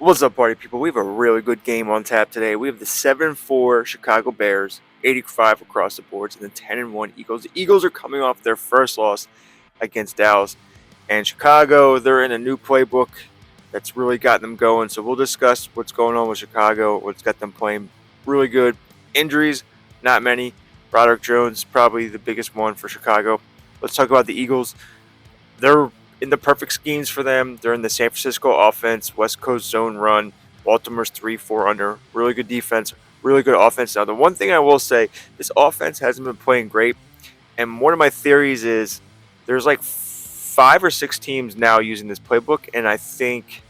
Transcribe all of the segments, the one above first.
What's up, party people? We have a really good game on tap today. We have the 7-4 Chicago Bears, 85 across the boards, and the 10-1 Eagles. The Eagles are coming off their first loss against Dallas. And Chicago, they're in a new playbook that's really gotten them going. So we'll discuss what's going on with Chicago, what's got them playing really good. Injuries, not many. Broderick Jones, probably the biggest one for Chicago. Let's talk about the Eagles. They're in the perfect schemes for them. They're in the San Francisco offense, West Coast zone run. Baltimore's 3-4 under. Really good defense, really good offense. Now, the one thing I will say, this offense hasn't been playing great. And one of my theories is there's like 5 or 6 teams now using this playbook. And I think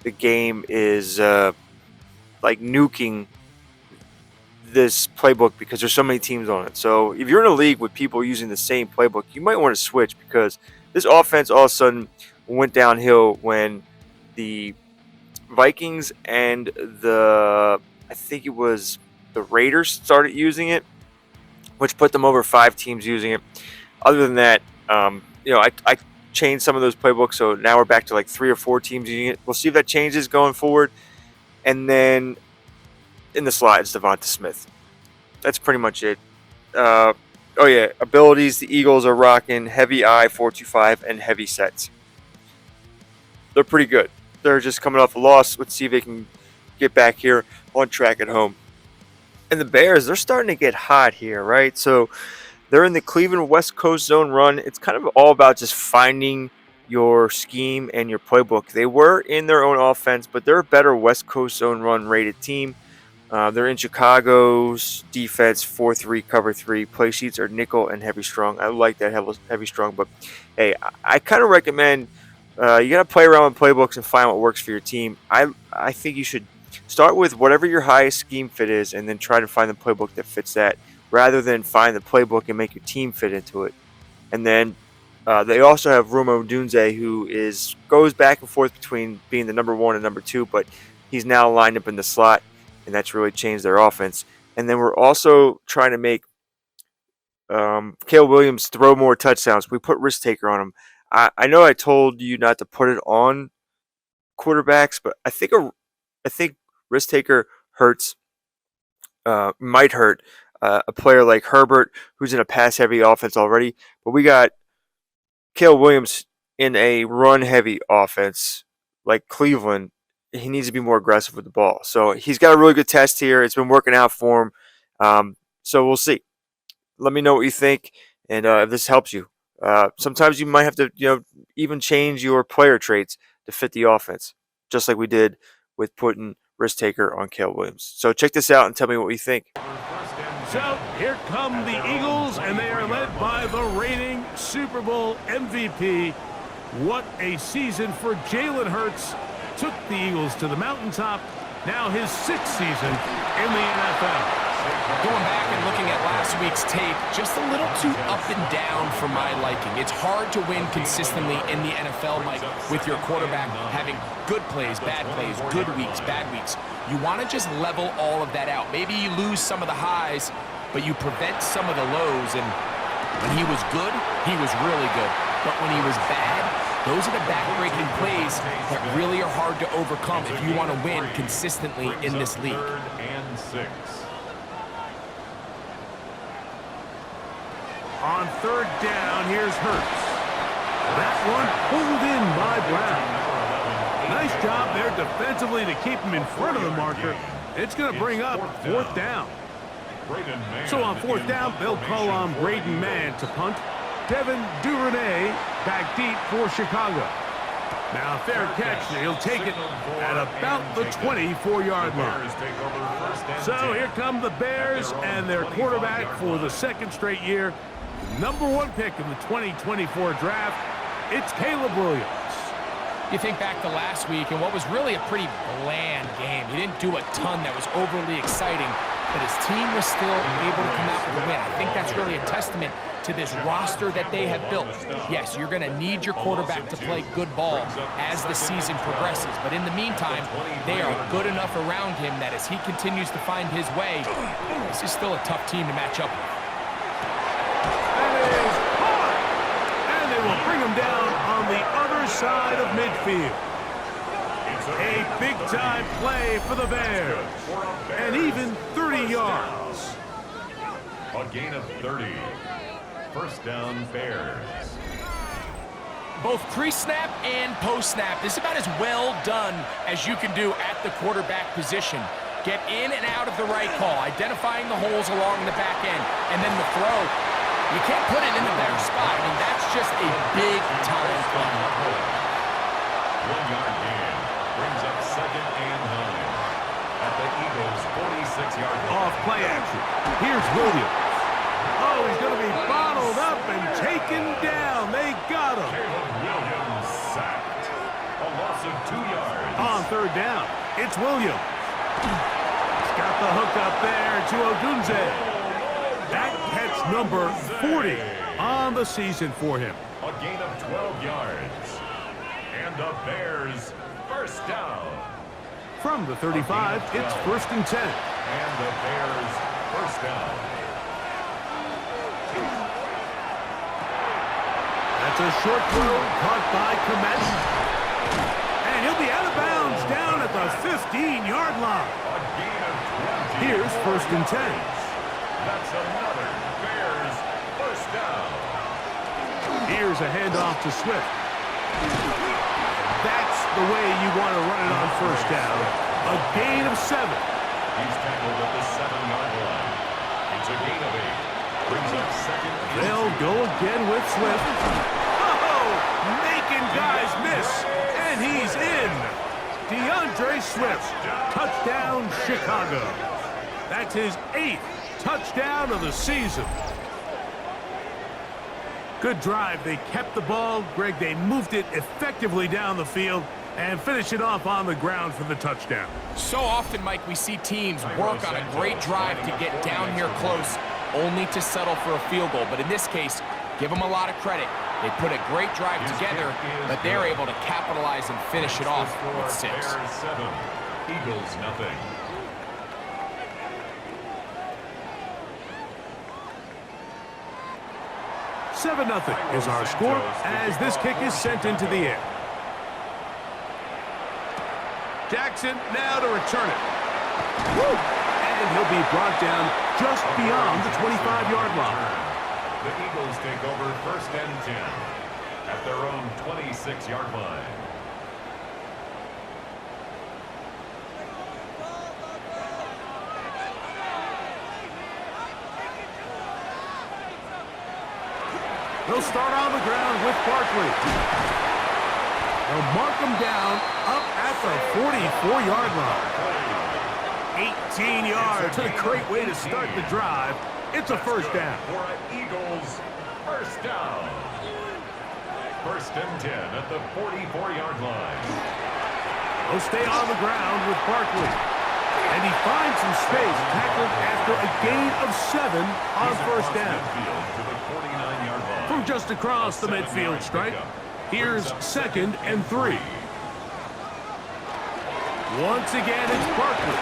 the game is like nuking this playbook because there's so many teams on it. So if you're in a league with people using the same playbook, you might want to switch because this offense all of a sudden went downhill when the Vikings and I think it was the Raiders started using it, which put them over 5 teams using it. Other than that, I changed some of those playbooks, so now we're back to like 3 or 4 teams using it. We'll see if that changes going forward. And then in the slides, Devonta Smith. That's pretty much it. Abilities. The Eagles are rocking heavy I 4-2-5 and heavy sets. They're pretty good. They're just coming off a loss. Let's see if they can get back here on track at home. And the Bears, they're starting to get hot here, right? So they're in the Cleveland West Coast zone run. It's kind of all about just finding your scheme and your playbook. They were in their own offense, but they're a better West Coast zone run rated team. They're in Chicago's defense, 4-3, cover 3. Play sheets are nickel and heavy strong. I like that heavy strong, but hey, I kind of recommend you got to play around with playbooks and find what works for your team. I think you should start with whatever your highest scheme fit is and then try to find the playbook that fits that rather than find the playbook and make your team fit into it. And then they also have Rome Odunze, who goes back and forth between being the number 1 and number 2, but he's now lined up in the slot. And that's really changed their offense. And then we're also trying to make Caleb Williams throw more touchdowns. We put risk taker on him. I know I told you not to put it on quarterbacks, but I think risk taker might hurt a player like Herbert, who's in a pass-heavy offense already. But we got Caleb Williams in a run-heavy offense like Cleveland. He needs to be more aggressive with the ball. So he's got a really good test here. It's been working out for him. So we'll see. Let me know what you think and if this helps you. Sometimes you might have to, even change your player traits to fit the offense, just like we did with putting risk taker on Caleb Williams. So check this out and tell me what you think. So here come the Eagles, and they are led by the reigning Super Bowl MVP. What a season for Jalen Hurts. Took the Eagles to the mountaintop. Now his 6th season in the NFL. Going back and looking at last week's tape, just a little too up and down for my liking. It's hard to win consistently in the NFL, Mike, with your quarterback having good plays, bad plays, good weeks, bad weeks. You want to just level all of that out. Maybe you lose some of the highs, but you prevent some of the lows. And when he was good, he was really good. But when he was bad, those are the back-breaking plays that really are hard to overcome if you want to win consistently in this league. 3rd and 6. On 3rd down, here's Hurts. That one pulled in by Brown. Nice job there defensively to keep him in front of the marker. It's going to bring up 4th down. So on 4th down, they'll call on Braden Mann to punt. Devin Duvernay back deep for Chicago. Now fair catch. He'll take it at about the 24-yard line. So here come the Bears and their quarterback for the 2nd straight year. Number 1 pick in the 2024 draft. It's Caleb Williams. You think back to last week and what was really a pretty bland game. He didn't do a ton that was overly exciting, but his team was still able to come out with a win. I think that's really a testament to this roster that they have built. Yes, you're going to need your quarterback to play good ball as the season progresses, but in the meantime, they are good enough around him that as he continues to find his way, this is still a tough team to match up with. That is hard, and they will bring him down on the other side of midfield. A big-time play for the Bears. And even 30 yards. A gain of 30. First down, Bears. Both pre-snap and post-snap. This is about as well done as you can do at the quarterback position. Get in and out of the right call, identifying the holes along the back end, and then the throw. You can't put it in the better spot. I mean, that's just a big-time play. 1 yard gain brings up 2nd and 9 at the Eagles' 46-yard line. Off play action. Here's Williams. Oh, he's going to be bottled up and taken down. They got him. Caleb Williams sacked. A loss of 2 yards. On 3rd down, it's Williams. He's got the hook up there to Odunze. That catch number 40 on the season for him. A gain of 12 yards. And the Bears first down. From the 35, it's 1st and 10. And the Bears first down. That's a short throw caught by Komet. And he'll be out of bounds down at the 15-yard line. A gain of 20. Here's 1st and 10. That's another Bears first down. Here's a handoff to Swift. That's the way you want to run it on 1st down. A gain of 7. He's tackled at the 7-yard line. It's a gain of 8. Brings up 2nd and 2. They'll go again with Swift. Oh, making guys miss. And he's in. DeAndre Swift. Touchdown, Chicago. That's his 8th touchdown of the season. Good drive. They kept the ball. Greg, they moved it effectively down the field and finish it off on the ground for the touchdown. So often, Mike, we see teams work on a great drive to get down here close, only to settle for a field goal. But in this case, give them a lot of credit. They put a great drive together, but they're able to capitalize and finish it off with 6. Bears 7, Eagles nothing. Seven 0 is our score as this kick is sent into the air. Jackson now to return it. Woo! And he'll be brought down just beyond the 25-yard line. The Eagles take over 1st and 10 at their own 26-yard line. They'll start on the ground with Barkley. They'll mark him down up at the 44-yard line. 18 yards. What a great way to start the drive. It's a 1st down. For an Eagles first down. 1st and 10 at the 44-yard line. They'll stay on the ground with Barkley. And he finds some space, tackled after a gain of 7 on 1st down. To the 49-yard line. From just across the midfield stripe, here's 2nd and 3. Once again, it's Barkley.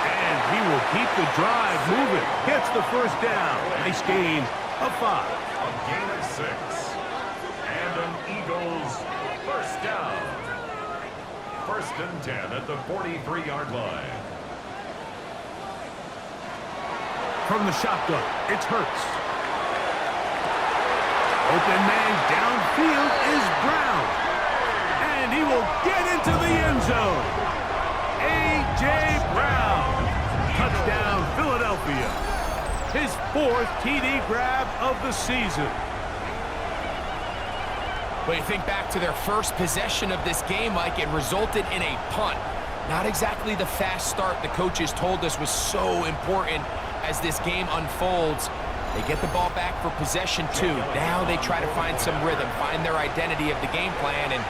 And he will keep the drive moving. Gets the 1st down. Nice gain of 5. A gain of 6. And an Eagles first down. 1st and 10 at the 43-yard line. From the shotgun, it's Hurts. Open man downfield is Brown. And he will get into the end zone. A.J. Brown. Touchdown, Philadelphia. His 4th TD grab of the season. When you think back to their first possession of this game, Mike, it resulted in a punt. Not exactly the fast start the coaches told us was so important as this game unfolds. They get the ball back for possession 2. Now they try to find some rhythm, find their identity of the game plan, and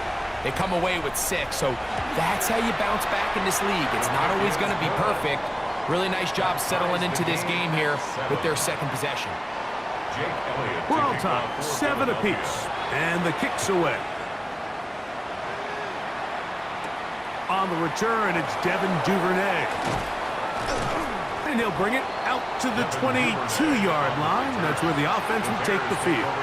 they come away with 6. So that's how you bounce back in this league. It's not always going to be perfect. Really nice job settling into this game here with their 2nd possession. We're on top, 7 apiece, and the kick's away. On the return, it's Devin Duvernay. And he'll bring it out to the 22-yard line. That's where the offense will take the field.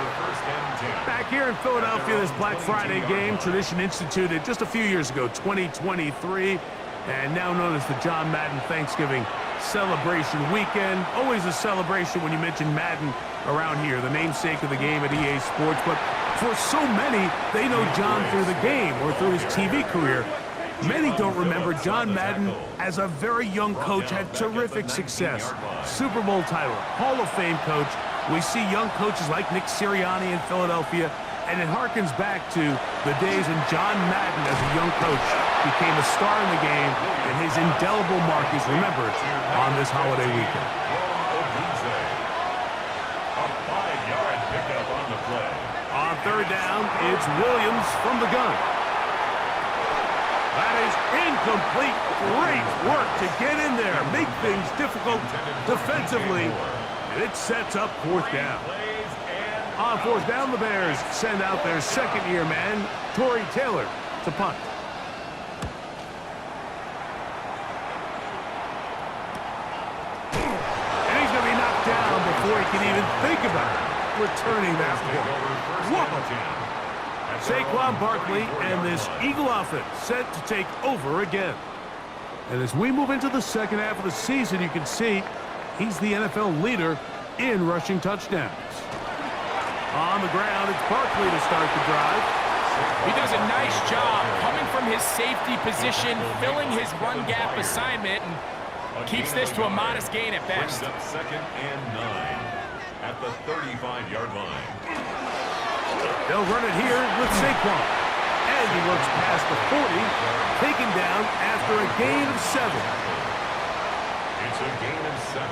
Back here in Philadelphia, this Black Friday game, tradition instituted just a few years ago, 2023, and now known as the John Madden Thanksgiving Celebration Weekend. Always a celebration when you mention Madden around here, the namesake of the game at EA Sports. But for so many, they know John through the game or through his TV career. Many don't remember John Madden as a very young coach, had terrific success. Super Bowl title, Hall of Fame coach. We see young coaches like Nick Sirianni in Philadelphia, and it harkens back to the days when John Madden, as a young coach, became a star in the game, and his indelible mark is remembered on this holiday weekend. A 5-yard pickup on the play. On third down, it's Williams from the gun. That is incomplete. Great work to get in there, make things difficult defensively, and it sets up fourth down. On fourth down, the Bears send out their second-year man, Tory Taylor, to punt. And he's going to be knocked down before he can even think about returning that ball. Whoa! Saquon Barkley and this Eagle offense set to take over again. And as we move into the second half of the season, you can see he's the NFL leader in rushing touchdowns. On the ground, it's Barkley to start the drive. He does a nice job coming from his safety position, filling his run gap assignment, and keeps this to a modest gain at best. Brings up 2nd and 9 at the 35-yard line. They'll run it here with Saquon. And he works past the 40, taken down after a gain of 7. It's a gain of 7.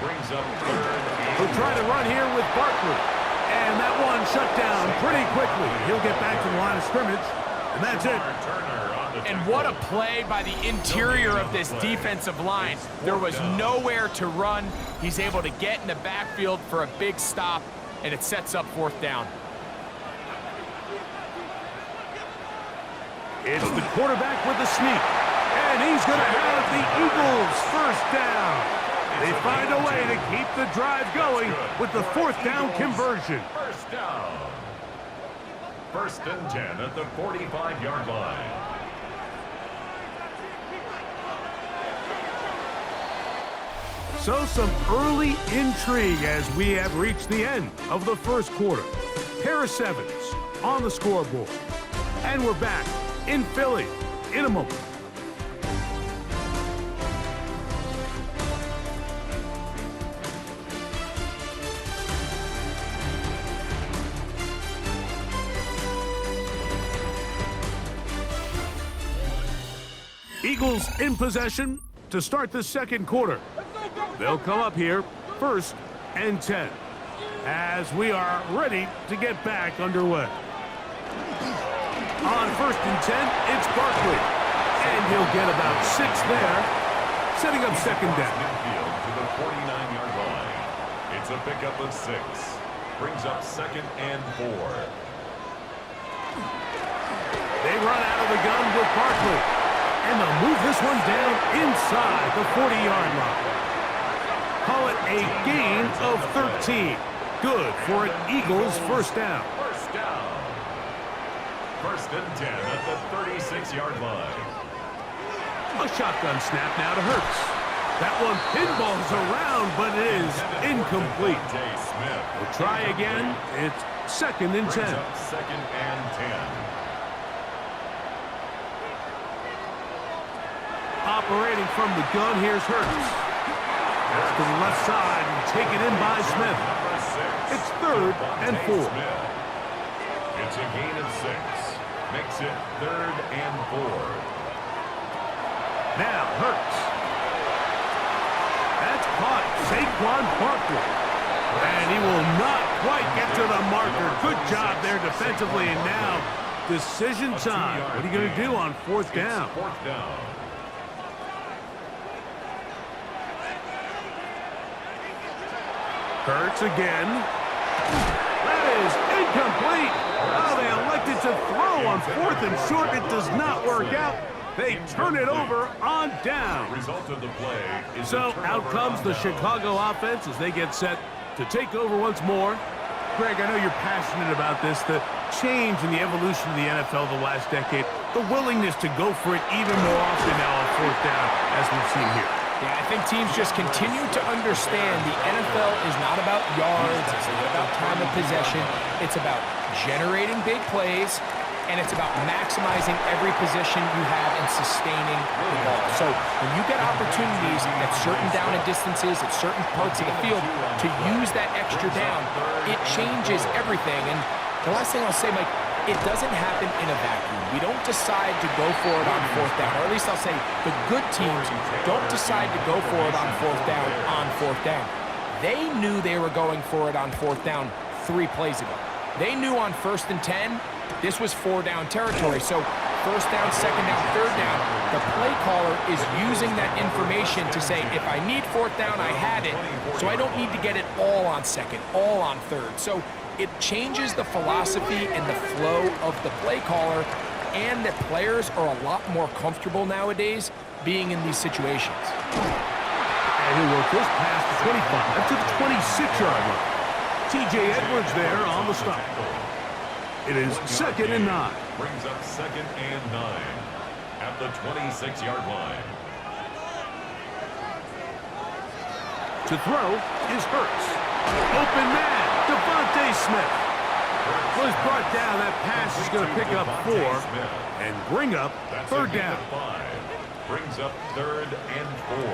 Brings up 3rd. He'll try to run here with Barkley. And that one shut down pretty quickly. He'll get back to the line of scrimmage, and that's it. And what a play by the interior of this defensive line. There was nowhere to run. He's able to get in the backfield for a big stop, and it sets up fourth down. It's the quarterback with the sneak, and he's going to have the Eagles first down. They find a way to keep the drive going with the fourth down conversion. First down. 1st and 10 at the 45-yard line. So some early intrigue as we have reached the end of the first quarter. Pair of sevens on the scoreboard. And we're back in Philly in a moment. Eagles in possession to start the second quarter. They'll come up here 1st and 10 as we are ready to get back underway. On 1st and 10, it's Barkley. And he'll get about 6 there, setting up second down. Midfield to the 49-yard line. It's a pickup of 6. Brings up 2nd and 4. They run out of the gun with Barkley. And they'll move this one down inside the 40-yard line. Call it a gain of 13. Good for an Eagles first down. First down. 1st and 10 at the 36-yard line. A shotgun snap now to Hurts. That one pinballs around, but it is incomplete. Jay Smith. We'll try again. It's 2nd and 10. Brings up 2nd and 10. Operating from the gun, here's Hurts. That's to the left side and taken in by Smith. It's 3rd and 4. It's a gain of 6. Makes it 3rd and 4. Now Hurts. That's caught. Saquon Barkley. And he will not quite get to the marker. Good job there defensively. And now decision time. What are you going to do on 4th down? 4th down. Hurts again. That is incomplete. Oh, they elected to throw on 4th and short. It does not work out. They turn it over on down. Result of the play is So out comes the Chicago offense as they get set to take over once more. Greg, I know you're passionate about this, the change in the evolution of the NFL the last decade, the willingness to go for it even more often now on fourth down, as we've seen here. Yeah, I think teams just continue to understand the NFL is not about yards, it's not about time of possession, it's about generating big plays, and it's about maximizing every possession you have and sustaining the ball. So when you get opportunities at certain down and distances, at certain parts of the field, to use that extra down, it changes everything. And the last thing I'll say, Mike, it doesn't happen in a vacuum. We don't decide to go for it on fourth down, or at least I'll say the good teams don't decide to go for it on fourth down. They knew they were going for it on fourth down 3 plays ago. They knew on 1st and 10, this was 4-down territory. So 1st down, 2nd down, 3rd down, the play caller is using that information to say, if I need 4th down, I had it, so I don't need to get it all on 2nd, all on 3rd. So it changes the philosophy and the flow of the play caller, and that players are a lot more comfortable nowadays being in these situations. And he'll work this past the 25 to the 26-yard line. T.J. Edwards there on the stop. It is 2nd and 9. Brings up 2nd and 9 at the 26-yard line. To throw is Hurts. Open man, Devontae Smith. Was brought down. That pass is going to pick up 4 and bring up 3rd down. 5. Brings up 3rd and 4.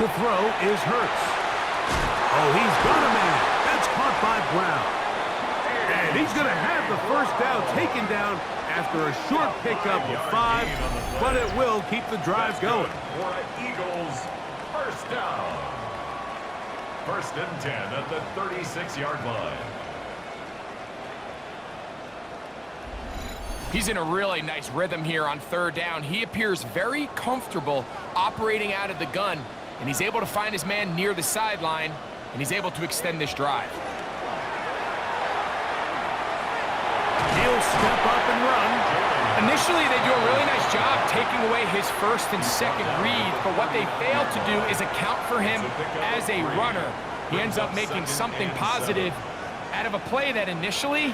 To throw is Hurts. Oh, he's got a man. That's caught by Brown. And he's going to have the 1st down taken down after a short pickup of 5, but it will keep the drive going. For Eagles, 1st down. 1st and 10 at the 36-yard line. He's in a really nice rhythm here on 3rd down. He appears very comfortable operating out of the gun, and he's able to find his man near the sideline, and he's able to extend this drive. He'll step up and run. Initially, they do a really nice job taking away his 1st and 2nd read, but what they fail to do is account for him as a runner. He ends up making something positive out of a play that initially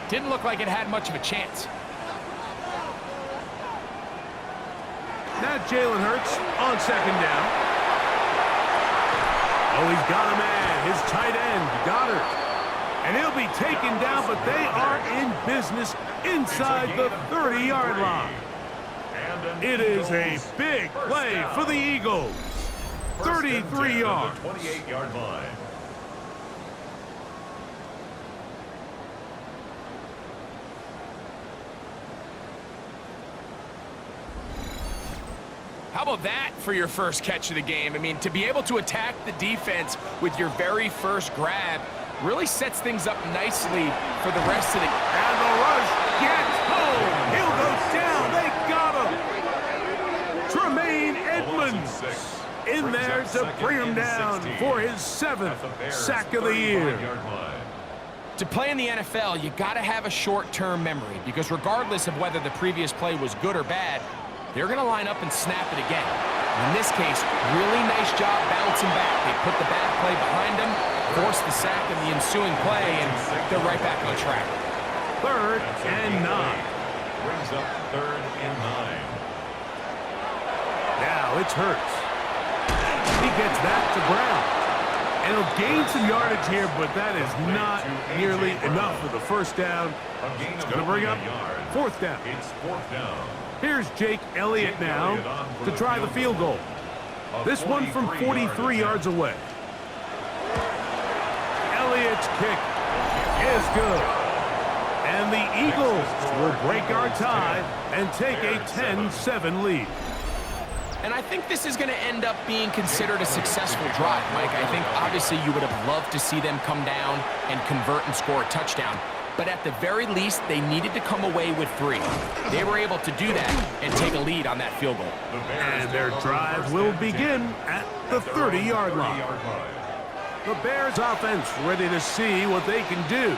didn't look like it had much of a chance. Now Jalen Hurts on 2nd down. Oh, he's got a man, his tight end, Goddard. And he'll be taken down, but they are in business inside the 30-yard line. It is a big play for the Eagles. 33 yards. 28-yard line. How about that for your first catch of the game? I mean, to be able to attack the defense with your very first grab really sets things up nicely for the rest of the... And the rush gets home. He'll go down. They got him. Tremaine Edmonds in there to bring him down for his 7th sack of the year. To play in the NFL, you got to have a short-term memory, because regardless of whether the previous play was good or bad, they're going to line up and snap it again. In this case, really nice job bouncing back. They put the bad play behind them, forced the sack in the ensuing play, and they're right back on track. 3rd and 9. Brings up 3rd and 9. Now it's Hurts. He gets that to Brown. And he'll gain some yardage here, but that is not nearly enough for the 1st down. It's going to bring up 4th down. It's 4th down. Here's Jake Elliott now to try the field goal. This one from 43 yards away. Elliott's kick is good. And the Eagles will break our tie and take a 10-7 lead. And I think this is going to end up being considered a successful drive, Mike. I think obviously you would have loved to see them come down and convert and score a touchdown. But at the very least, they needed to come away with 3. They were able to do that and take a lead on that field goal. And their drive will begin at the 30-yard line. The Bears offense ready to see what they can do.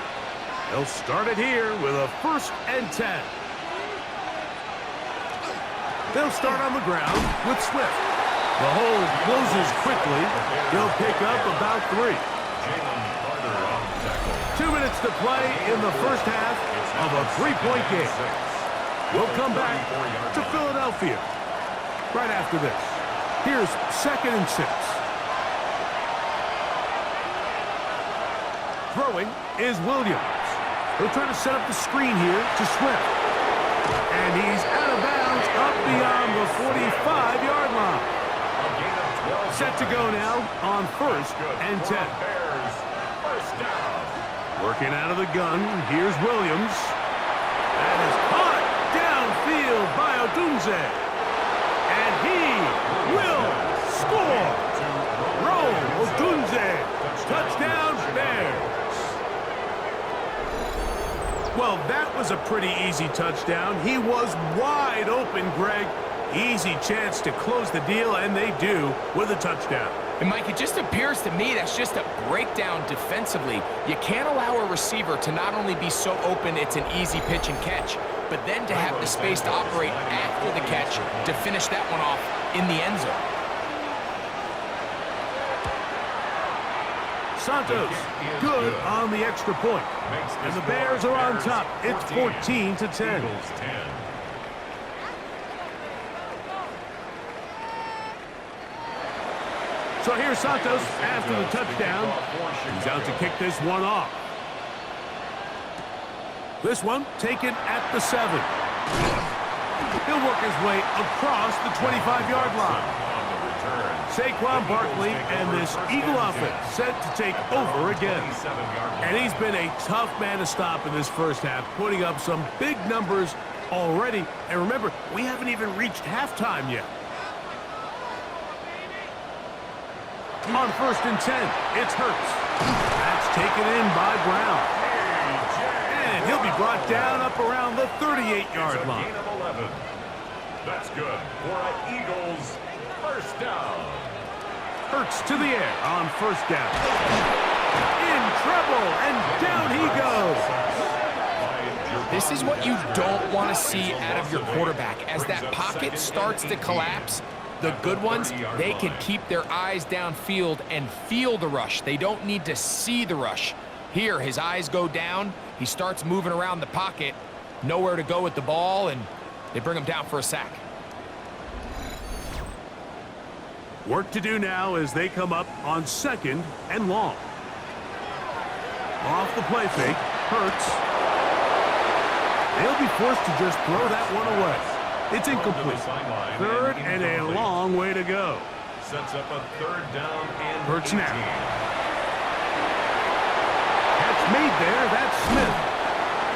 They'll start it here with a 1st and 10. They'll start on the ground with Swift. The hole closes quickly. He'll pick up about 3. 2 minutes to play in the first half of a 3-point game. We'll come back to Philadelphia right after this. Here's 2nd and 6. Throwing is Williams. He'll try to set up the screen here to Swift. And he's out of bounds up beyond the 45-yard line. Set to go now on 1st and 10. Working out of the gun, here's Williams. That is caught downfield by Odunze. And he will score. Rome Odunze. Touchdown, Bears. Well, that was a pretty easy touchdown. He was wide open, Greg. Easy chance to close the deal, and they do with a touchdown. And Mike, it just appears to me that's just a breakdown defensively. You can't allow a receiver to not only be so open it's an easy pitch and catch, but then to have the space to operate after the catch to finish that one off in the end zone. Santos, good on the extra point. And the Bears are on top. It's 14-10. So here's Santos after the touchdown. He's out to kick this one off. This one taken at the 7. He'll work his way across the 25-yard line. Saquon Barkley and this Eagle offense set to take over again. And he's been a tough man to stop in this first half, putting up some big numbers already. And remember, we haven't even reached halftime yet. On 1st and 10, it's Hurts. That's taken in by Brown. And he'll be brought down up around the 38-yard line. That's good for an Eagles first down. Hurts to the air on 1st down. In trouble, and down he goes. This is what you don't want to see out of your quarterback. As that pocket starts to collapse, the good ones, they can keep their eyes downfield and feel the rush. They don't need to see the rush. Here, his eyes go down. He starts moving around the pocket. Nowhere to go with the ball, and they bring him down for a sack. Work to do now as they come up on 2nd and long. Off the play fake, Hurts. They'll be forced to just throw that one away. It's incomplete. 3rd and a long way to go. Sets up a 3rd down and Hurts 18. now. Catch made there. That's Smith.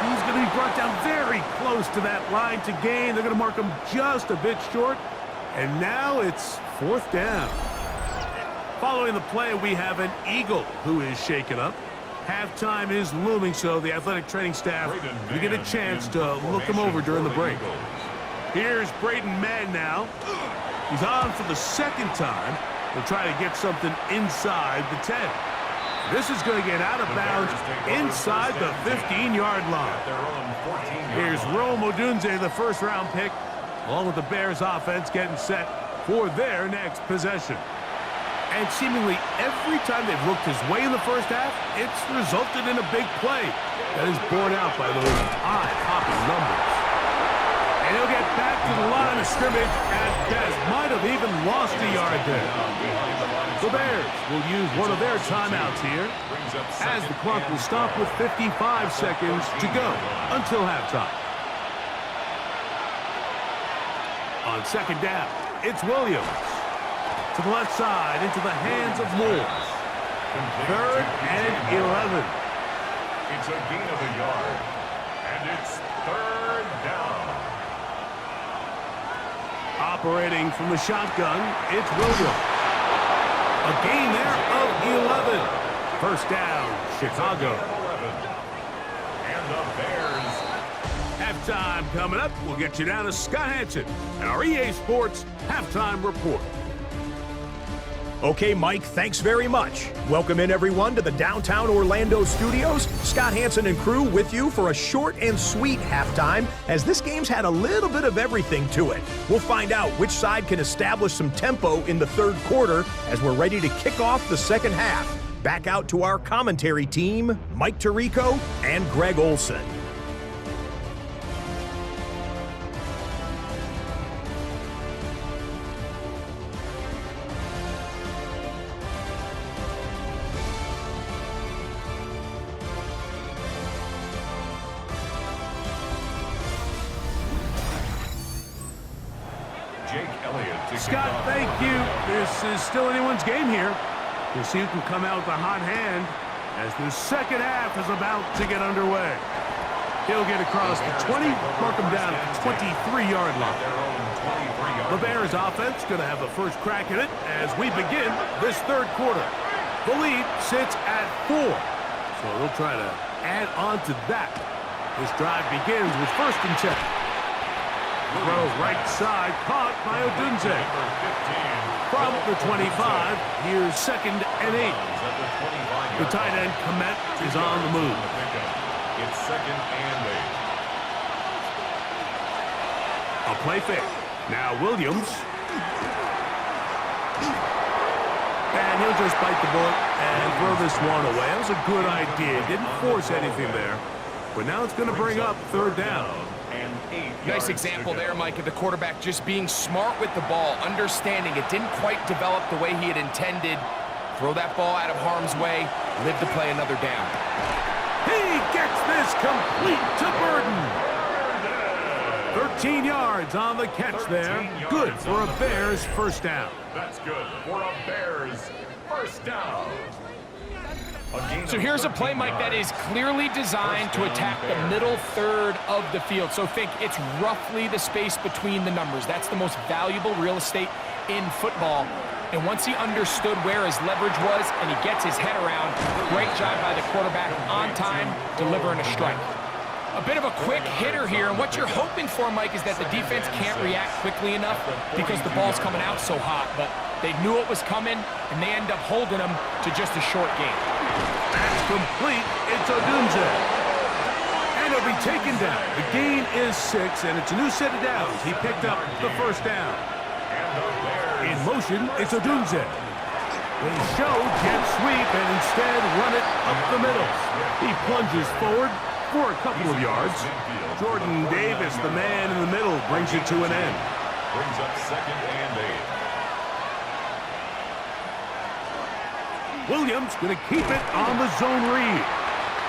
He's going to be brought down very close to that line to gain. They're going to mark him just a bit short. And now it's 4th down. Following the play, we have an Eagle who is shaken up. Halftime is looming, so the athletic training staff will get a chance to look him over during the break. Here's Braden Mann now. He's on for the 2nd time. He'll try to get something inside the 10. This is going to get out of bounds inside the 15-yard line. Here's Rome Odunze, the 1st-round pick, along with the Bears offense getting set for their next possession. And seemingly every time they've looked his way in the first half, it's resulted in a big play that is borne out by those eye-popping numbers. And he'll get back to the line of scrimmage at best. Might have even lost a yard there. The Bears will use one of their timeouts here as the clock will stop with 55 seconds to go until halftime. On 2nd down, it's Williams. To the left side, into the hands of Moore. 3rd and 11. It's a gain of a yard. And it's 3rd down. Operating from the shotgun, it's Williams. A gain there of 11. 1st down, Chicago. And the Bears. Halftime coming up. We'll get you down to Scott Hanson and our EA Sports Halftime Report. Okay, Mike, thanks very much. Welcome in, everyone, to the downtown Orlando studios. Scott Hansen and crew with you for a short and sweet halftime, as this game's had a little bit of everything to it. We'll find out which side can establish some tempo in the third quarter as we're ready to kick off the second half. Back out to our commentary team, Mike Tirico and Greg Olson. Scott, thank you. This is still anyone's game here. We'll see who can come out with a hot hand as the second half is about to get underway. He'll get across the 20, mark him down at the 23-yard line. The Bears offense going to have the first crack at it as we begin this third quarter. The lead sits at 4, so they'll try to add on to that. This drive begins with 1st and 10. Throw right side, caught by Odunze. From the 25, here's 2nd and 8. The tight end, Komet, is on the move. It's 2nd and 8. A play fake. Now Williams. And he'll just bite the bullet and throw this one away. That was a good idea. Didn't force anything there. But now it's going to bring up 3rd down. Nice example there, Mike, of the quarterback just being smart with the ball, understanding it didn't quite develop the way he had intended. Throw that ball out of harm's way, live to play another down. He gets this complete to Burton. 13 yards on the catch there. Good for a Bears first down. That's good for a Bears first down. So here's a play, Mike, that is clearly designed to attack the middle third of the field. So think it's roughly the space between the numbers. That's the most valuable real estate in football. And once he understood where his leverage was and he gets his head around, great job by the quarterback on time, delivering a strike. A bit of a quick hitter here, and what you're hoping for, Mike, is that the defense can't react quickly enough because the ball's coming out so hot. But they knew it was coming, and they end up holding them to just a short game. That's complete. It's Odunze. And he'll be taken down. The gain is 6, and it's a new set of downs. He picked up the first down. In motion, it's Odunze. They show jet sweep and instead run it up the middle. He plunges forward for a couple of yards. Jordan Davis, the man in the middle, brings it to an end. Brings up 2nd and 8. Williams going to keep it on the zone read.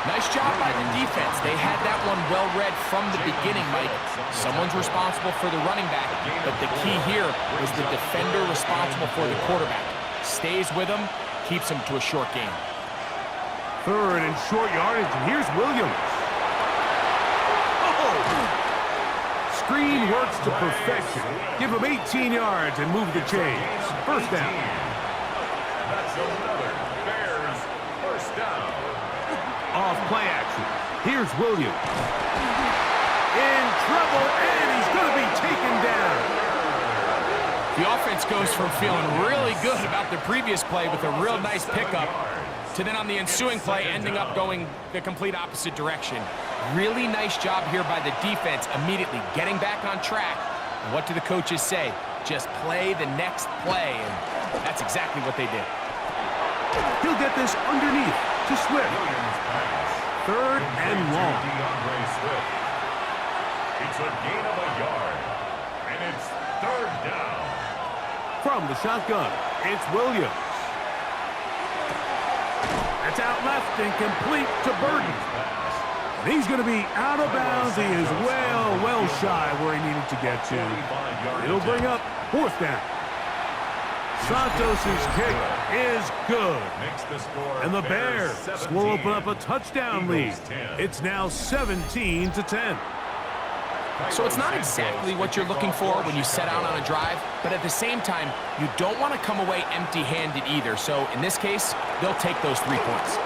Nice job by the defense. They had that one well read from the beginning, Mike. Someone's responsible for the running back, but the key here was the defender responsible for the quarterback. Stays with him, keeps him to a short game. 3rd and short yardage, and here's Williams. Oh! Screen works to perfection. Give him 18 yards and move the chains. First down. That's another Bears first down. Off play action. Here's Williams. In trouble, and he's going to be taken down. The offense goes from feeling really good about the previous play with a real nice pickup to then on the ensuing play ending up going the complete opposite direction. Really nice job here by the defense immediately getting back on track. And what do the coaches say? Just play the next play, and that's exactly what they did. He'll get this underneath to Swift. 3rd and long. DeAndre Swift. It's a gain of a yard, and it's 3rd down. From the shotgun, it's Williams. That's out left and complete to Burton. And he's going to be out of bounds. He is well shy where he needed to get to. It'll bring up 4th down. Santos' kick is good. And the Bears will open up a touchdown lead. It's now 17-10. So it's not exactly what you're looking for when you set out on a drive, but at the same time, you don't want to come away empty-handed either. So in this case, they'll take those 3 points.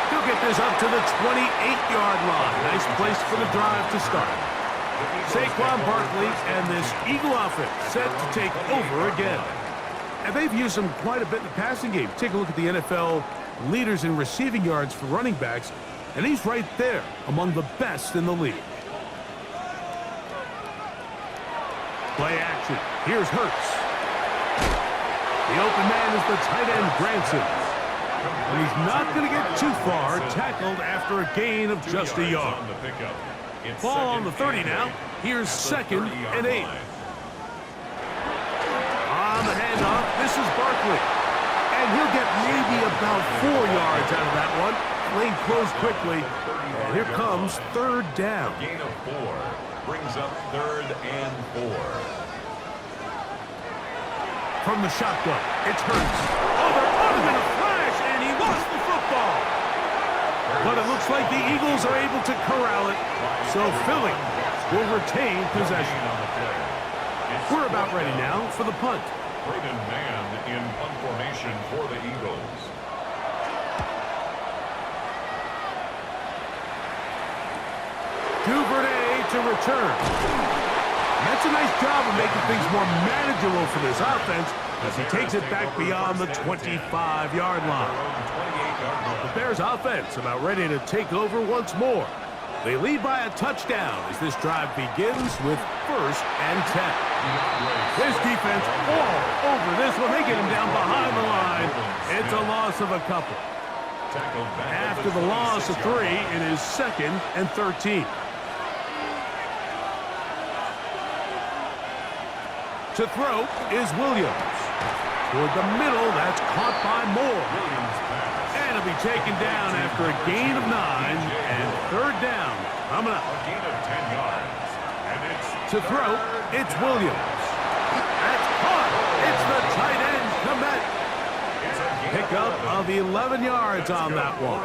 He'll get this up to the 28-yard line. Nice place for the drive to start. Saquon Barkley and this Eagle offense set to take over again. And they've used him quite a bit in the passing game. Take a look at the NFL leaders in receiving yards for running backs, and he's right there among the best in the league. Play action. Here's Hurts. The open man is the tight end, Granson. And he's not going to get too far, tackled after a gain of just a yard. Ball on the 30 now. Here's 2nd and 8. On the handoff, this is Barkley. And he'll get maybe about 4 yards out of that one. Lane closed quickly. And here comes 3rd down. Gain of 4 brings up 3rd and 4. From the shotgun, it's Hurts. Oh, they're on him in a flash, and he lost the football. But it looks like the Eagles are able to corral it, so Philly will retain possession. We're about ready now for the punt. Braden Mann in punt formation for the Eagles. Duvernay to return. That's a nice job of making things more manageable for this offense as he takes it back beyond the 25-yard line. The Bears offense about ready to take over once more. They lead by a touchdown as this drive begins with 1st and 10. This defense all over this one. They get him down behind the line. It's a loss of a couple. After the loss of 3, it is 2nd and 13. To throw is Williams. Toward the middle, that's caught by Moore. And he'll be taken down after a gain of 9 and 3rd down. Coming up. A gain of 10 yards. And it's to throw, it's Williams. That's caught. It's the tight end, Kmet. Pickup of 11 yards on that one.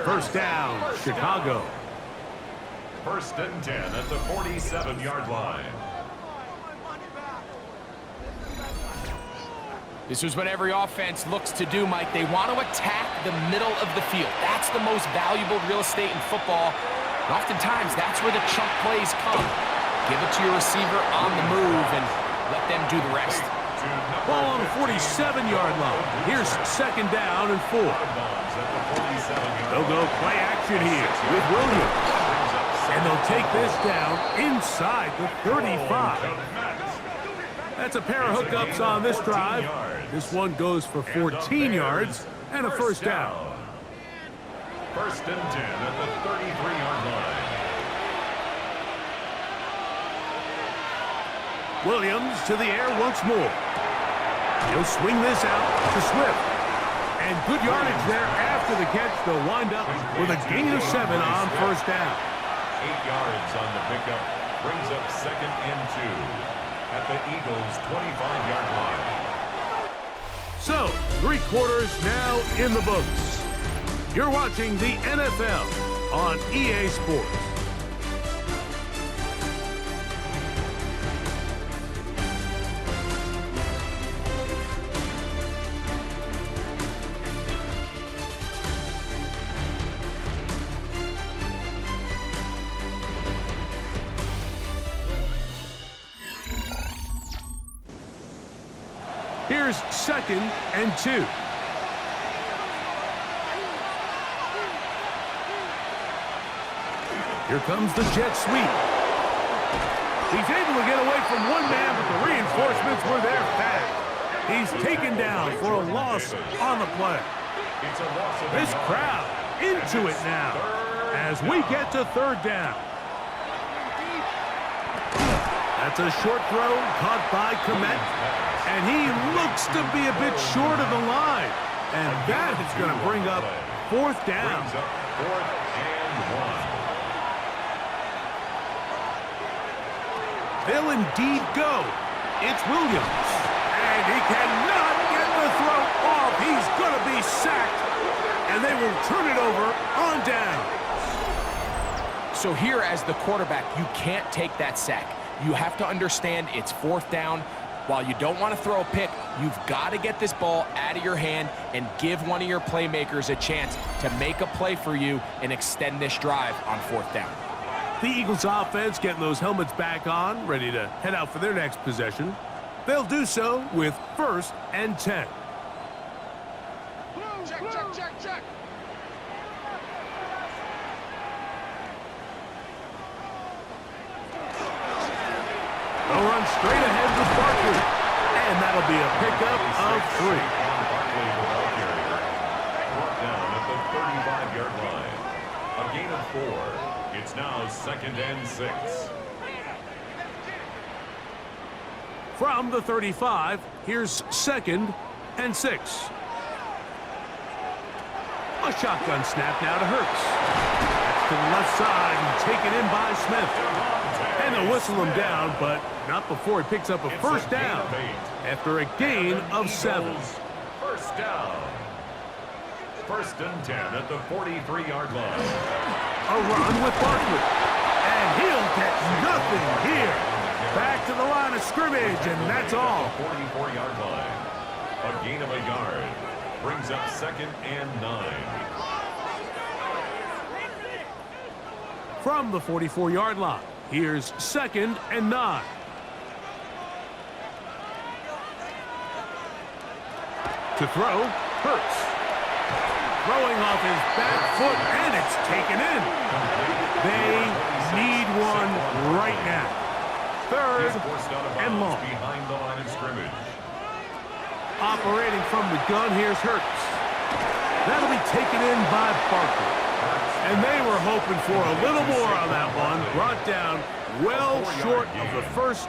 1st down, Chicago. 1st and 10 at the 47-yard line. This is what every offense looks to do, Mike. They want to attack the middle of the field. That's the most valuable real estate in football. And oftentimes, that's where the chunk plays come. Give it to your receiver on the move and let them do the rest. Ball on the 47-yard line. Here's 2nd down and 4. They'll go play action here with Williams. And they'll take this down inside the 35. That's a pair of hookups on this drive. This one goes for 14 yards and a 1st down. 1st and 10 at the 33-yard line. Williams to the air once more. He'll swing this out to Swift. And good yardage there after the catch. They'll wind up with a gain of 7 on 1st down. 8 yards on the pickup. Brings up 2nd and 2. At the Eagles' 25-yard line. So, 3 quarters now in the books. You're watching the NFL on EA Sports. Here's 2nd and 2. Here comes the jet sweep. He's able to get away from one man, but the reinforcements were there fast. He's taken down for a loss on the play. This crowd into it now as we get to 3rd down. That's a short throw caught by Kmet. And he looks to be a bit short of the line. And that is going to bring up 4th down. 4th and 1. They'll indeed go. It's Williams. And he cannot get the throw off. He's going to be sacked. And they will turn it over on down. So here as the quarterback, you can't take that sack. You have to understand it's 4th down. While you don't want to throw a pick, you've got to get this ball out of your hand and give one of your playmakers a chance to make a play for you and extend this drive on 4th down. The Eagles offense getting those helmets back on, ready to head out for their next possession. They'll do so with 1st and 10. Check. They'll run straight ahead with Barkley. And that'll be a pickup of 3. Barkley the ball carrier. Brought down at the 35-yard line. A gain of 4. It's now 2nd and 6. From the 35, here's 2nd and 6. A shotgun snap now to Hurts. That's to the left side and taken in by Smith. And they'll whistle him down, but not before he picks up a first down after a gain of 7. First down. 1st and 10 at the 43-yard line. A run with Barkley. And he'll get nothing here. Back to the line of scrimmage, and that's all. 44-yard line. A gain of a yard. Brings up 2nd and 9. From the 44-yard line, here's 2nd and 9. To throw, Hurts. Throwing off his back foot, and it's taken in. They need one right now. 3rd and long. Behind the line of scrimmage. Operating from the gun, here's Hurts. That'll be taken in by Barkley. And they were hoping for a little more on that one. Brought down well short of the first.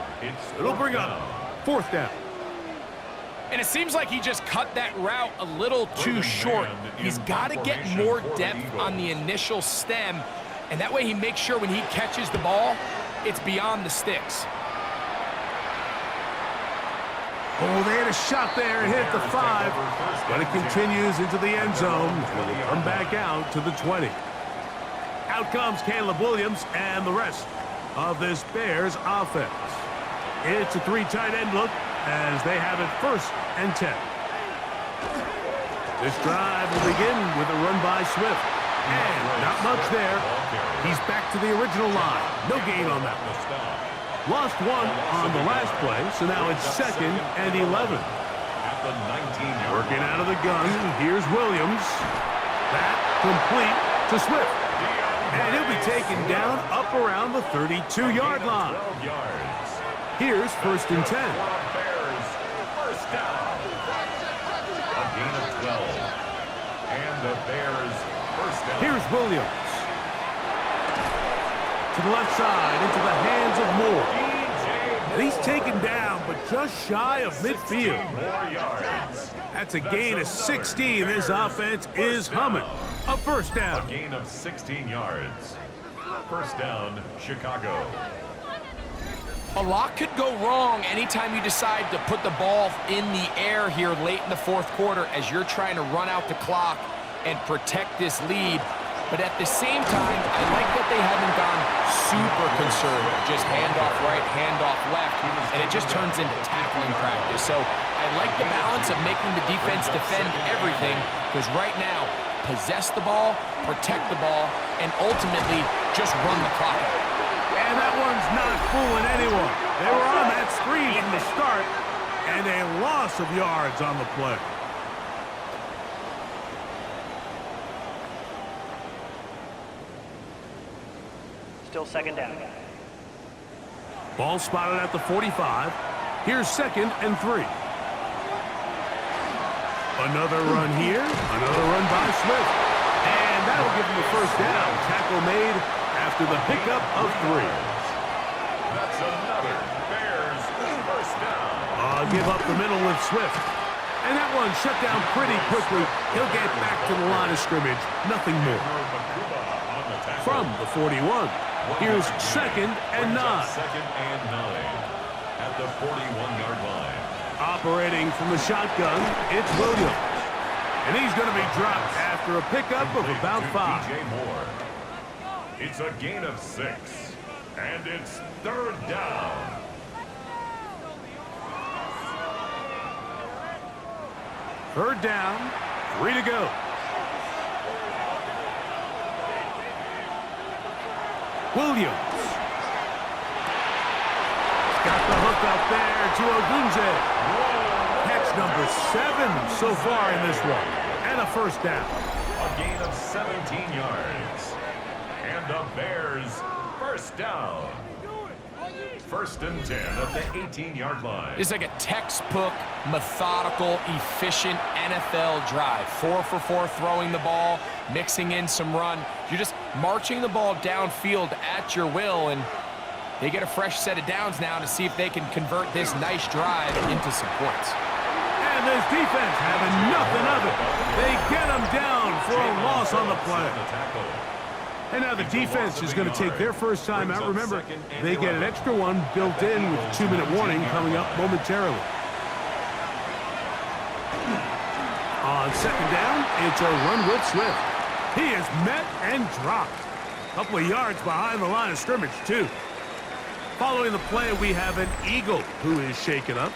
It'll bring up 4th down. And it seems like he just cut that route a little too short. He's got to get more depth on the initial stem, and that way he makes sure when he catches the ball, it's beyond the sticks. Oh, they had a shot there and hit the 5, but it continues into the end zone. And will come back out to the 20. Out comes Caleb Williams and the rest of this Bears offense. It's a 3 tight end look as they have it 1st and 10. This drive will begin with a run by Swift. And not much there. He's back to the original line. No gain on that one. Lost 1 on the last play, so now it's 2nd and 11. At the 19-yard Working out of the gun, here's Williams. That complete to Swift. And he'll be taken down up around the 32-yard line. 12 yards. Here's 1st and 10. Bears, first down. A gain of 12. And the Bears, first down. Here's Williams. To the left side, into the hands of Moore. And he's taken down, but just shy of midfield. 16 more yards. That's a gain of 16. This offense is humming. A first A down. gain of 16 yards. First down, Chicago. A lot could go wrong anytime you decide to put the ball in the air here late in the 4th quarter as you're trying to run out the clock and protect this lead. But at the same time, I like that they haven't gone super conservative. Just handoff right, handoff left, and it just turns into tackling practice. So I like the balance of making the defense defend everything, because right now, possess the ball, protect the ball, and ultimately just run the clock out. And that one's not fooling anyone. They were on that screen from the start, and a loss of yards on the play. Still 2nd down. Ball spotted at the 45. Here's 2nd and 3. Another run here. Another run by Smith. And that'll give him the first down. Tackle made after the pickup of 3. That's another Bears first down. Give up the middle with Swift. And that one shut down pretty quickly. He'll get back to the line of scrimmage. Nothing more. From the 41. Here's 2nd and 9. 2nd and 9 at the 41-yard line. Operating from the shotgun, it's Williams. And he's going to be dropped after a pickup of about 5. DJ Moore. It's a gain of 6. And it's 3rd down. Third down, 3 to go. Williams. Got the hook up there, there to Ogunze. Catch number 7 so far in this one. And a first down. A gain of 17 yards. And the Bears first down. First and 10 at the 18-yard line. It's like a textbook, methodical, efficient NFL drive. 4 for 4 throwing the ball, mixing in some run. You're just marching the ball downfield at your will, and they get a fresh set of downs now to see if they can convert this nice drive into some points. And this defense having nothing of it. They get them down for a loss on the play. And now the defense is going to take their first time out. Remember, they get an extra one built in with a 2-minute warning coming up momentarily. On second down, it's a run with Swift. He is met and dropped. A couple of yards behind the line of scrimmage, too. Following the play, we have an Eagle who is shaken up.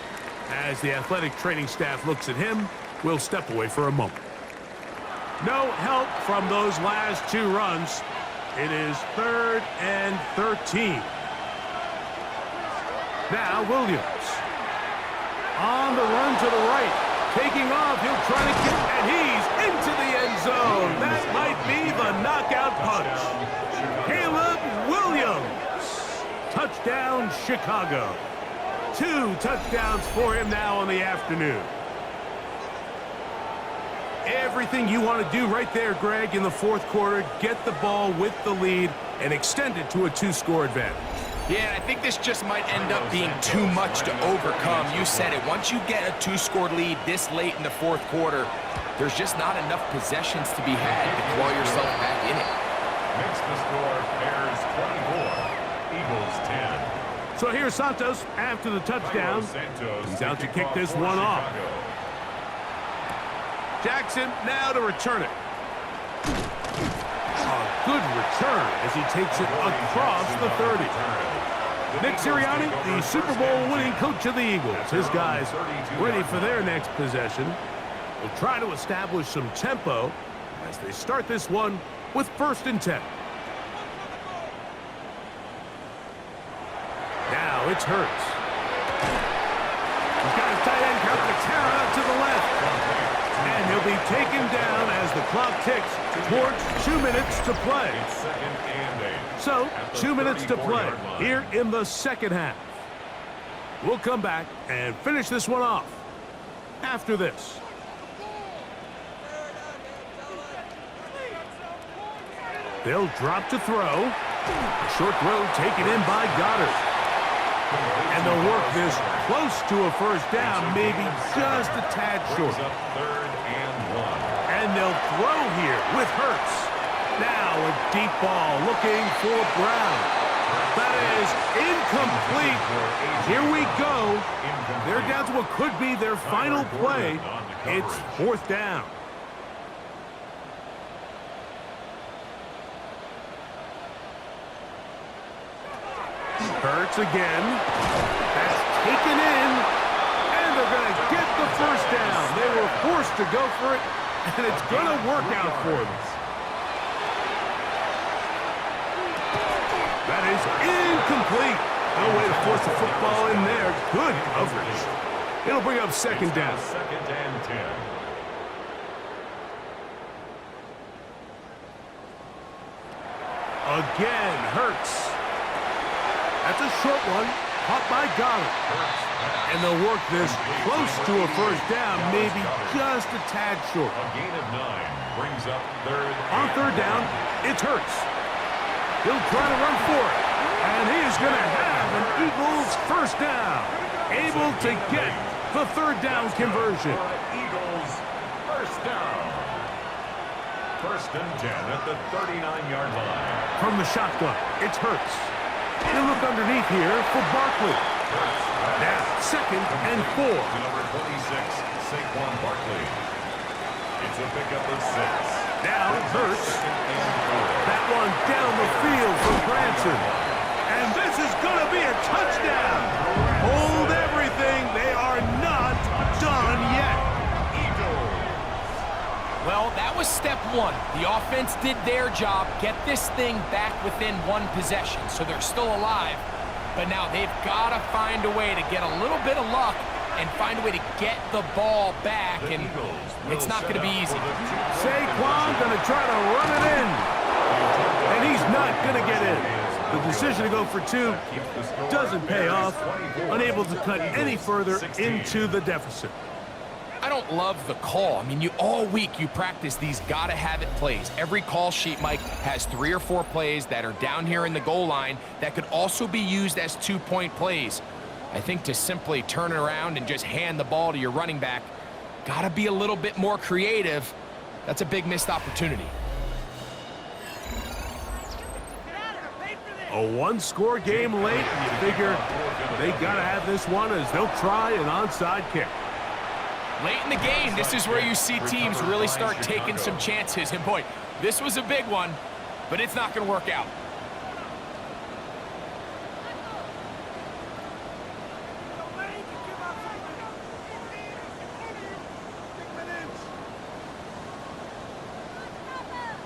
As the athletic training staff looks at him, we'll step away for a moment. No help from those last 2 runs. It is 3rd and 13. Now Williams. On the run to the right. Taking off, he'll try to get, and he's into the end zone. That might be the knockout punch. Caleb Williams. Touchdown, Chicago. 2 touchdowns for him now in the afternoon. Everything you want to do right there, Greg, in the 4th quarter, get the ball with the lead and extend it to a 2-score advantage. Yeah, I think this just might end up being too much to overcome. You said it. Once you get a 2-score lead this late in the 4th quarter, there's just not enough possessions to be had to claw yourself back in it. Makes the score Bears 24, Eagles 10. So here's Santos after the touchdown. He's out to kick this one off. Jackson now to return it. A good return as he takes it across the 30. Nick Sirianni, the Super Bowl winning coach of the Eagles. His guys ready for their next possession. Will try to establish some tempo as they start this one with 1st and 10. Now it's Hurts. He's got his tight end Carpenter out to the left. And he'll be taken down as the clock ticks towards 2 minutes to play. So, 2 minutes to play here in the 2nd half. We'll come back and finish this one off after this. They'll drop to throw. A short throw taken in by Goddard. And they'll work this close to a first down, maybe just a tad short. And they'll throw here with Hurts. Now a deep ball looking for Brown. That is incomplete. Here we go. They're down to what could be their final play. It's 4th down. Hurts again. That's taken in. And they're going to get the first down. They were forced to go for it, and it's going to work out for them. That is incomplete. No way to force the football in there. Good coverage. It'll bring up 2nd down. 2nd and 10. Again, Hurts. That's a short one, caught by Goddard. And they'll work this close to a first down, maybe just a tad short. A gain of 9 brings up 3rd. On 3rd down, it's Hurts. He'll try to run for it. And he is going to have an Eagles first down. Able to get the 3rd down conversion. Eagles first down. 1st and 10 at the 39-yard line. From the shotgun, it's Hurts. He'll look underneath here for Barkley. Now, 2nd and 4. To number 26, Saquon Barkley. It's a pickup of 6. Now Hurts. That one down the field from Branson. And this is going to be a touchdown. Hold everything. They are not done yet. Well, that was step 1. The offense did their job, get this thing back within 1 possession, so they're still alive. But now they've got to find a way to get a little bit of luck and find a way to get the ball back, and it's not going to be easy. Saquon going to try to run it in, and he's not going to get in. The decision to go for two doesn't pay off, unable to cut any further into the deficit. I don't love the call. I mean, all week you practice these gotta-have-it plays. Every call sheet, Mike, has 3 or 4 plays that are down here in the goal line that could also be used as 2-point plays. I think to simply turn it around and just hand the ball to your running back, gotta be a little bit more creative. That's a big missed opportunity. A one-score game late, and you figure they gotta have this one as they'll try an onside kick. Late in the game, this is where you see teams really start taking some chances. And boy, this was a big one, but it's not going to work out.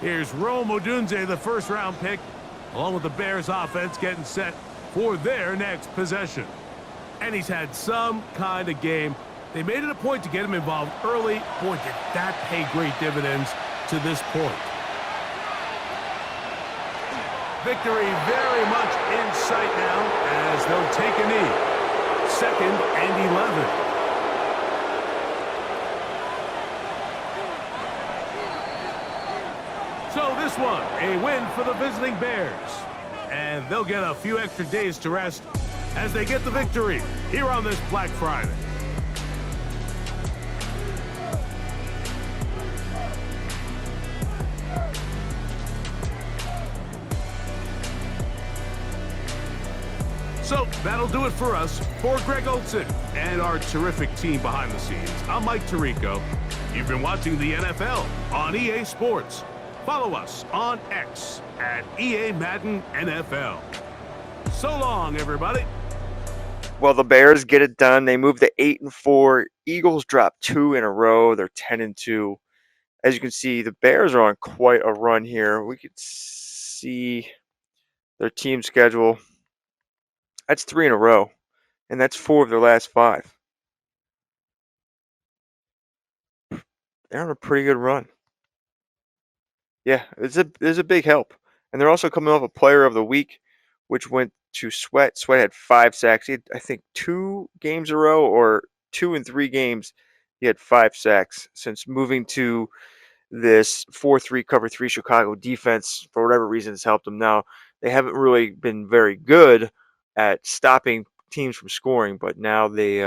Here's Rome Odunze, the first-round pick, along with the Bears offense getting set for their next possession. And he's had some kind of game. They made it a point to get him involved early. Boy, did that pay great dividends to this point. Victory very much in sight now as they'll take a knee. 2nd and 11. So this one, a win for the visiting Bears. And they'll get a few extra days to rest as they get the victory here on this Black Friday. So that'll do it for us. For Greg Olson and our terrific team behind the scenes, I'm Mike Tirico. You've been watching the NFL on EA Sports. Follow us on X at EA Madden NFL. So long, everybody. Well, the Bears get it done. They move to 8-4. Eagles drop 2 in a row. They're 10-2. As you can see, the Bears are on quite a run here. We could see their team schedule. That's 3 in a row, and that's 4 of their last 5. They're on a pretty good run. Yeah, there's a big help. And they're also coming off a player of the week, which went to Sweat. Sweat had 5 sacks. He had, I think, 2 games in a row, or 2 in 3 games, he had 5 sacks since moving to this 4-3 cover 3 Chicago defense. For whatever reason, it's helped them. Now, they haven't really been very good at stopping teams from scoring, but now they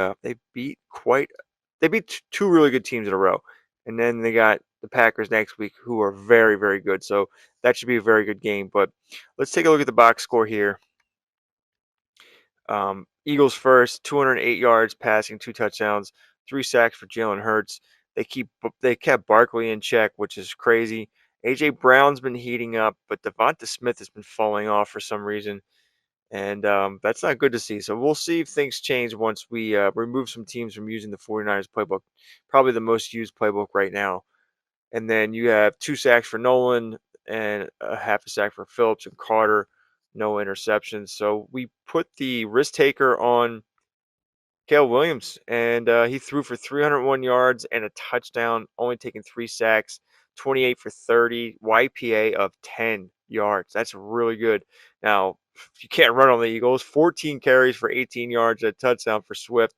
beat 2 really good teams in a row, and then they got the Packers next week, who are very, very good. So that should be a very good game. But let's take a look at the box score here. Eagles first, 208 yards passing, 2 touchdowns, 3 sacks for Jalen Hurts. They kept Barkley in check, which is crazy. A.J. Brown's been heating up, but Devonta Smith has been falling off for some reason. And that's not good to see. So we'll see if things change once we remove some teams from using the 49ers playbook. Probably the most used playbook right now. And then you have 2 sacks for Nolan and a half a sack for Phillips and Carter. No interceptions. So we put the risk taker on Caleb Williams, and he threw for 301 yards and a touchdown, only taking 3 sacks, 28 for 30, YPA of 10 yards. That's really good. Now, you can't run on the Eagles. 14 carries for 18 yards, a touchdown for Swift,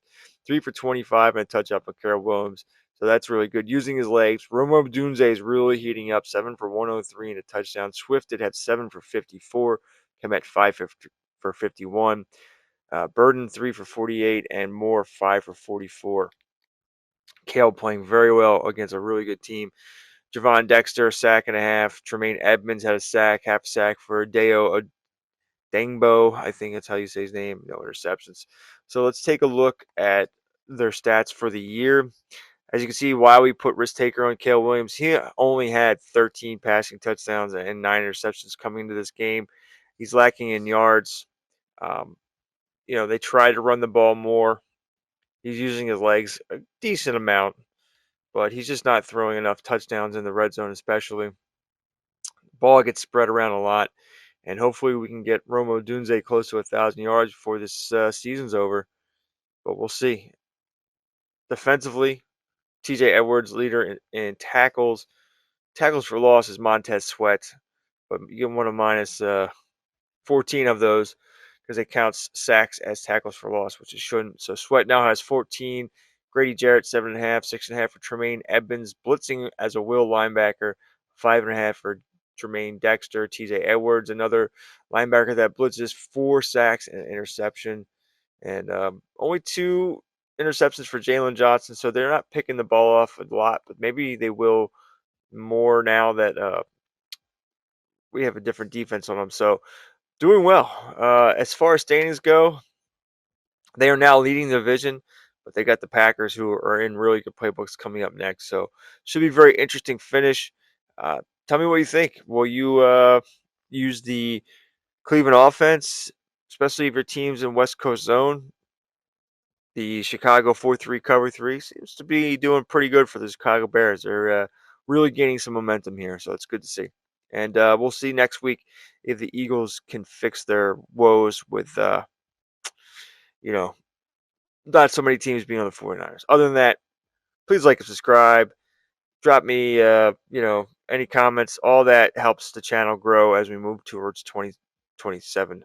3 for 25, and a touchdown for Caleb Williams. So that's really good. Using his legs. Rome Odunze is really heating up, 7 for 103 and a touchdown. Swift had 7 for 54, Kmet 5 for 51. Burden 3 for 48, and Moore 5 for 44. Kale playing very well against a really good team. Javon Dexter, sack and a half. Tremaine Edmonds had a sack, half sack for Deo Dangbo. I think that's how you say his name. No interceptions. So let's take a look at their stats for the year. As you can see, why we put risk taker on Caleb Williams, he only had 13 passing touchdowns and 9 interceptions coming into this game. He's lacking in yards. They try to run the ball more. He's using his legs a decent amount, but he's just not throwing enough touchdowns in the red zone, especially. Ball gets spread around a lot, and hopefully we can get Romo Dunze close to 1,000 yards before this season's over. But we'll see. Defensively, T.J. Edwards leader in tackles. Tackles for loss is Montez Sweat, but you want to minus 14 of those because it counts sacks as tackles for loss, which it shouldn't. So Sweat now has 14. Grady Jarrett 7.5, 6.5 for Tremaine Edmonds, blitzing as a will linebacker, 5.5 for Tremaine Dexter. T.J. Edwards, another linebacker that blitzes, 4 sacks and an interception, and only 2 interceptions for Jalen Johnson. So they're not picking the ball off a lot, but maybe they will more now that we have a different defense on them. So doing well. As far as standings go, they are now leading the division, but they got the Packers who are in really good playbooks coming up next. So should be a very interesting finish. Tell me what you think. Will you use the Cleveland offense, especially if your team's in West Coast zone? The Chicago 4-3 cover 3 seems to be doing pretty good for the Chicago Bears. They're really gaining some momentum here, so it's good to see. And we'll see next week if the Eagles can fix their woes with, not so many teams being on the 49ers. Other than that, please like and subscribe. Drop me, any comments. All that helps the channel grow as we move towards 2027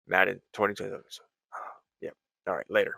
Madden 2027. Yeah. All right. Later.